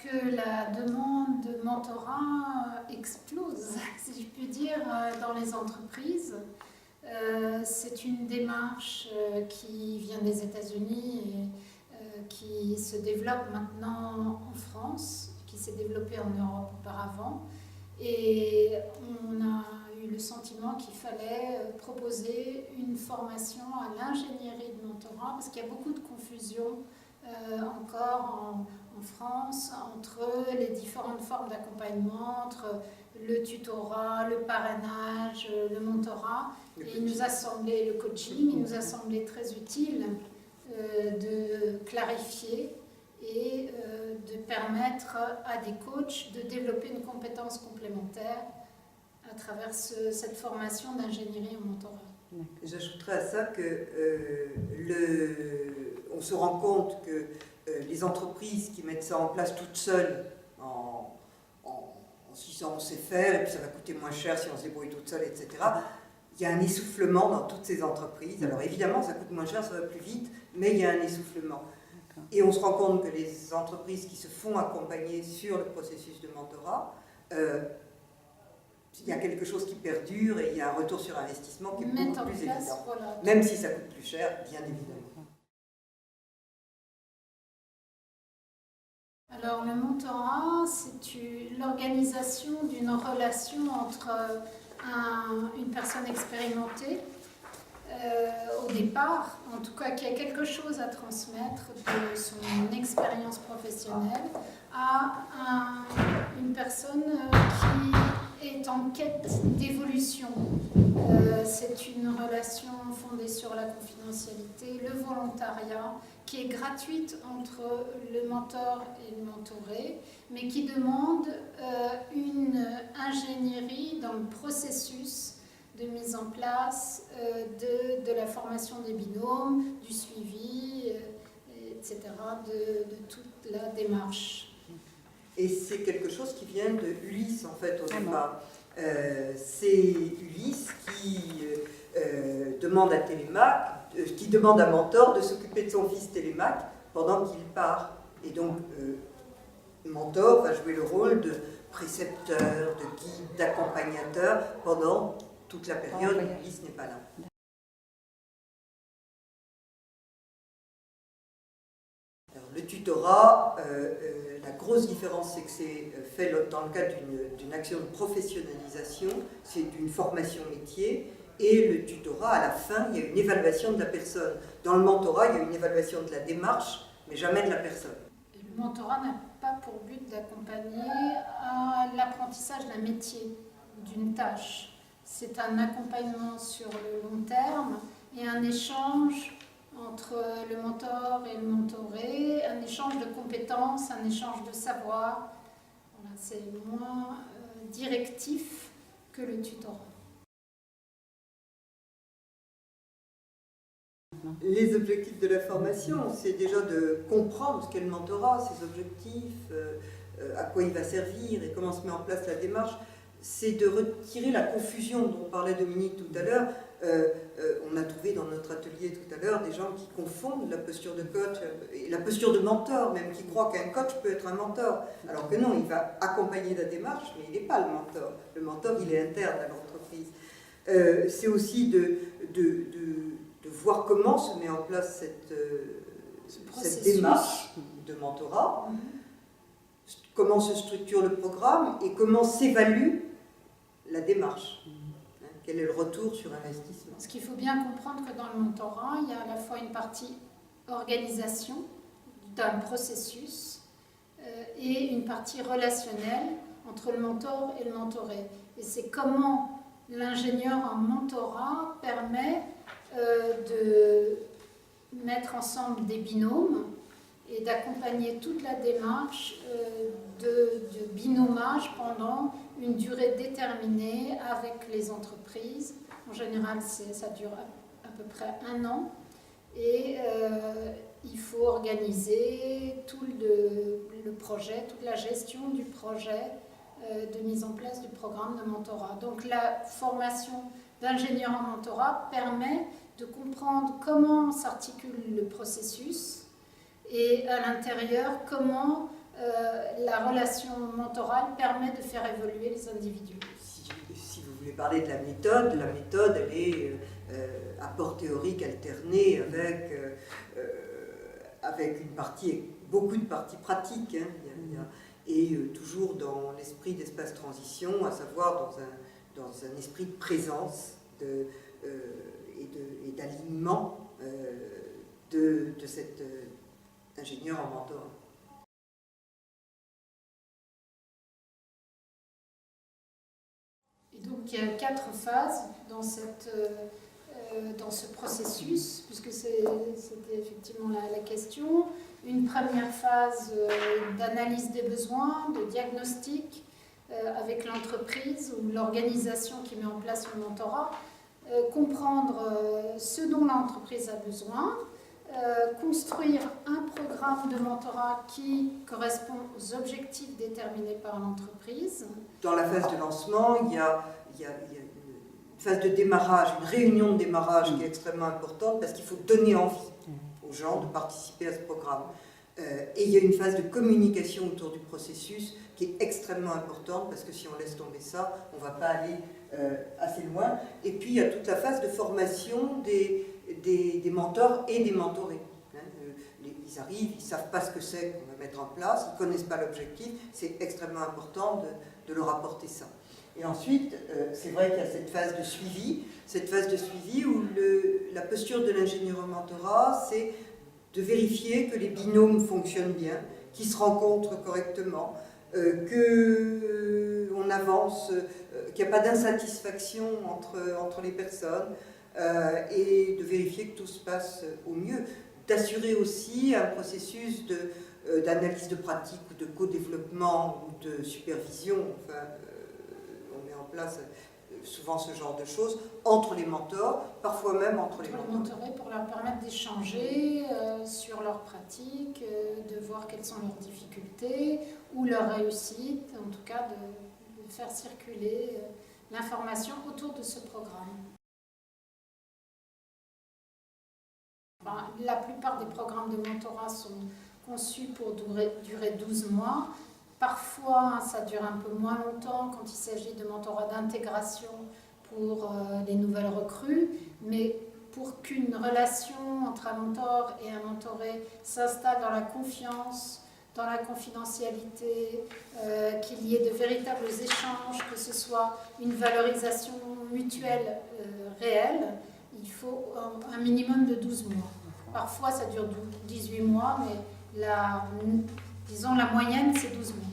que la demande de mentorat explose, si je puis dire, dans les entreprises. C'est une démarche qui vient des États-Unis et qui se développe maintenant en France, qui s'est développée en Europe auparavant. Et on a eu le sentiment qu'il fallait proposer une formation à l'ingénierie de mentorat, parce qu'il y a beaucoup de confusion encore en France entre les différentes formes d'accompagnement, entre le tutorat, le parrainage, le mentorat. Et il nous a semblé, le coaching, il nous a semblé très utile de clarifier et de permettre à des coachs de développer une compétence complémentaire à travers cette formation d'ingénierie en mentorat. J'ajouterais à ça que on se rend compte que les entreprises qui mettent ça en place toutes seules, en se disant on sait faire et puis ça va coûter moins cher si on se débrouille toute seule, etc., il y a un essoufflement dans toutes ces entreprises. Alors évidemment, ça coûte moins cher, ça va plus vite, mais il y a un essoufflement. Et on se rend compte que les entreprises qui se font accompagner sur le processus de mentorat, il y a quelque chose qui perdure et il y a un retour sur investissement qui est beaucoup plus évident. Voilà. Même si ça coûte plus cher, bien évidemment. Alors le mentorat, c'est l'organisation d'une relation entre une personne expérimentée, au départ, en tout cas qui a quelque chose à transmettre de son expérience professionnelle, à une personne qui est en quête d'évolution. C'est une relation fondée sur la confidentialité, le volontariat, qui est gratuite entre le mentor et le mentoré, mais qui demande une ingénierie dans le processus de mise en place de la formation des binômes, du suivi, etc., de toute la démarche. Et c'est quelque chose qui vient de Ulysse, en fait, au départ. C'est Ulysse qui demande à Télémaque, qui demande à Mentor de s'occuper de son fils Télémaque pendant qu'il part. Et donc, Mentor va jouer le rôle de précepteur, de guide, d'accompagnateur pendant toute la période où Ulysse n'est pas là. Alors, le tutorat, la grosse différence, c'est que c'est fait dans le cadre d'une action de professionnalisation, c'est d'une formation métier, et le tutorat, à la fin, il y a une évaluation de la personne. Dans le mentorat, il y a une évaluation de la démarche, mais jamais de la personne. Le mentorat n'a pas pour but d'accompagner à l'apprentissage d'un métier, d'une tâche. C'est un accompagnement sur le long terme et un échange entre le mentor et le mentoré, un échange de compétences, un échange de savoir. Voilà, c'est moins directif que le tutorat. Les objectifs de la formation, c'est déjà de comprendre ce qu'est le mentorat, ses objectifs, à quoi il va servir et comment se met en place la démarche. C'est de retirer la confusion dont parlait Dominique tout à l'heure. On a trouvé dans notre atelier tout à l'heure des gens qui confondent la posture de coach et la posture de mentor, même qui croient qu'un coach peut être un mentor. Alors que non, il va accompagner la démarche, mais il n'est pas le mentor. Le mentor, il est interne à l'entreprise. C'est aussi de voir comment se met en place cette démarche de mentorat, comment se structure le programme et comment s'évalue la démarche. Quel est le retour sur investissement? Ce qu'il faut bien comprendre que dans le mentorat, il y a à la fois une partie organisation d'un processus et une partie relationnelle entre le mentor et le mentoré. Et c'est comment l'ingénieur en mentorat permet de mettre ensemble des binômes et d'accompagner toute la démarche de binômage pendant une durée déterminée avec les entreprises. En général, ça dure à peu près 1 an. Et il faut organiser tout le projet, toute la gestion du projet de mise en place du programme de mentorat. Donc la formation d'ingénieur en mentorat permet de comprendre comment s'articule le processus et à l'intérieur comment la relation mentorale permet de faire évoluer les individus. Si vous voulez parler de la méthode, elle est apport théorique alterné avec beaucoup de parties pratiques. Hein. Et toujours dans l'esprit d'espace transition, à savoir dans un esprit de présence et d'alignement de cet ingénieur en mentorat. Et donc il y a 4 phases dans ce processus, puisque c'était effectivement la question. Une première phase d'analyse des besoins, de diagnostic avec l'entreprise ou l'organisation qui met en place le mentorat, comprendre ce dont l'entreprise a besoin, construire un programme de mentorat qui correspond aux objectifs déterminés par l'entreprise. Dans la phase de lancement, il y a une phase de démarrage, une réunion de démarrage qui est extrêmement importante parce qu'il faut donner envie aux gens de participer à ce programme. Et il y a une phase de communication autour du processus qui est extrêmement importante parce que si on laisse tomber ça, on ne va pas aller assez loin. Et puis il y a toute la phase de formation des mentors et des mentorés. Ils arrivent, ils ne savent pas ce que c'est qu'on va mettre en place, ils ne connaissent pas l'objectif, c'est extrêmement important de leur apporter ça. Et ensuite, c'est vrai qu'il y a cette phase de suivi où la posture de l'ingénieur en mentorat, c'est de vérifier que les binômes fonctionnent bien, qu'ils se rencontrent correctement, qu'on avance, qu'il n'y a pas d'insatisfaction entre les personnes, et de vérifier que tout se passe au mieux. D'assurer aussi un processus d'analyse de pratique ou de co-développement ou de supervision. Enfin, on met en place souvent ce genre de choses entre les mentors, parfois même entre les mentorés pour leur permettre d'échanger sur leurs pratiques, de voir quelles sont leurs difficultés ou leurs réussites, en tout cas de faire circuler l'information autour de ce programme. La plupart des programmes de mentorat sont conçus pour durer 12 mois. Parfois, ça dure un peu moins longtemps quand il s'agit de mentorat d'intégration pour les nouvelles recrues. Mais pour qu'une relation entre un mentor et un mentoré s'installe dans la confiance, dans la confidentialité, qu'il y ait de véritables échanges, que ce soit une valorisation mutuelle réelle, il faut un minimum de 12 mois. Parfois, ça dure 18 mois, mais disons la moyenne, c'est 12 mois.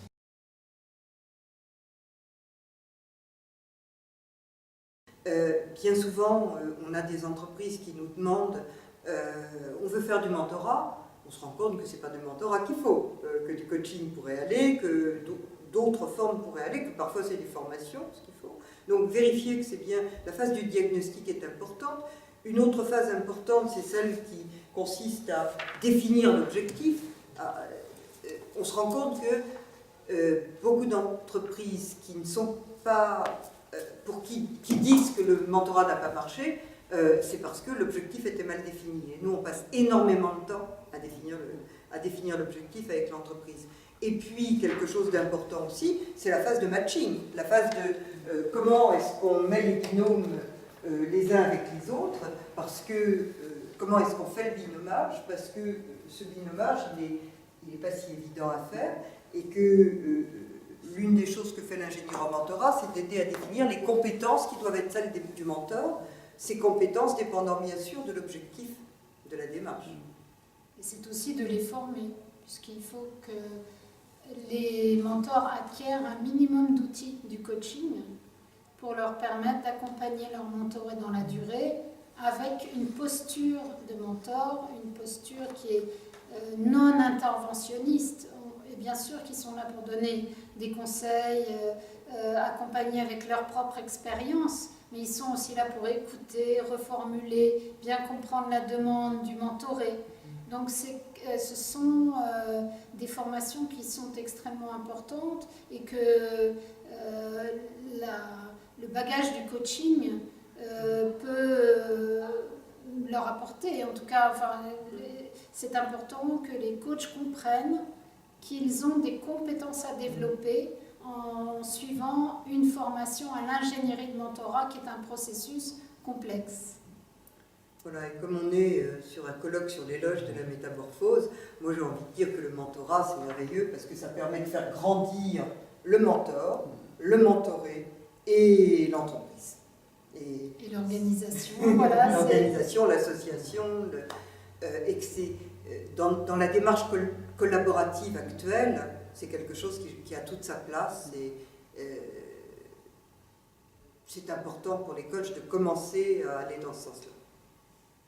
Bien souvent, on a des entreprises qui nous demandent on veut faire du mentorat. On se rend compte que ce n'est pas du mentorat qu'il faut, que du coaching pourrait aller, que d'autres formes pourraient aller, que parfois c'est des formations, ce qu'il faut. Donc vérifier que c'est bien, la phase du diagnostic est importante. Une autre phase importante, c'est celle qui consiste à définir l'objectif. On se rend compte que beaucoup d'entreprises qui ne sont pas, qui disent que le mentorat n'a pas marché, c'est parce que l'objectif était mal défini. Et nous, on passe énormément de temps à définir l'objectif avec l'entreprise. Et puis, quelque chose d'important aussi, c'est la phase de matching, la phase de comment est-ce qu'on met les binômes les uns avec les autres, parce que comment est-ce qu'on fait le binomage, parce que ce binomage, il n'est pas si évident à faire, et que l'une des choses que fait l'ingénieur en mentorat, c'est d'aider à définir les compétences qui doivent être celles du mentor, ces compétences dépendant bien sûr de l'objectif de la démarche. Et c'est aussi de les former, puisqu'il faut que les mentors acquièrent un minimum d'outils du coaching pour leur permettre d'accompagner leur mentoré dans la durée avec une posture de mentor, une posture qui est non interventionniste. Et bien sûr qu'ils sont là pour donner des conseils, accompagner avec leur propre expérience, mais ils sont aussi là pour écouter, reformuler, bien comprendre la demande du mentoré. Donc ce sont des formations qui sont extrêmement importantes et que le bagage du coaching peut leur apporter. En tout cas, c'est important que les coachs comprennent qu'ils ont des compétences à développer en suivant une formation à l'ingénierie de mentorat qui est un processus complexe. Voilà, et comme on est sur un colloque sur l'éloge de la métamorphose, moi j'ai envie de dire que le mentorat c'est merveilleux parce que ça permet de faire grandir le mentor, le mentoré et l'entreprise. Et l'organisation, voilà. L'organisation, l'association, et que c'est dans la démarche collaborative actuelle, c'est quelque chose qui a toute sa place et c'est important pour les coachs de commencer à aller dans ce sens-là.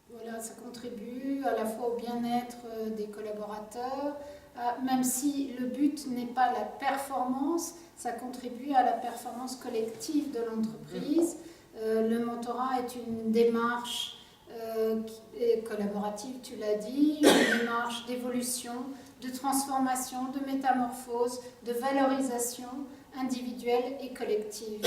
Voilà, ça contribue à la fois au bien-être des collaborateurs, même si le but n'est pas la performance, ça contribue à la performance collective de l'entreprise. Le mentorat est une démarche collaborative, tu l'as dit, une démarche d'évolution, de transformation, de métamorphose, de valorisation individuelle et collective.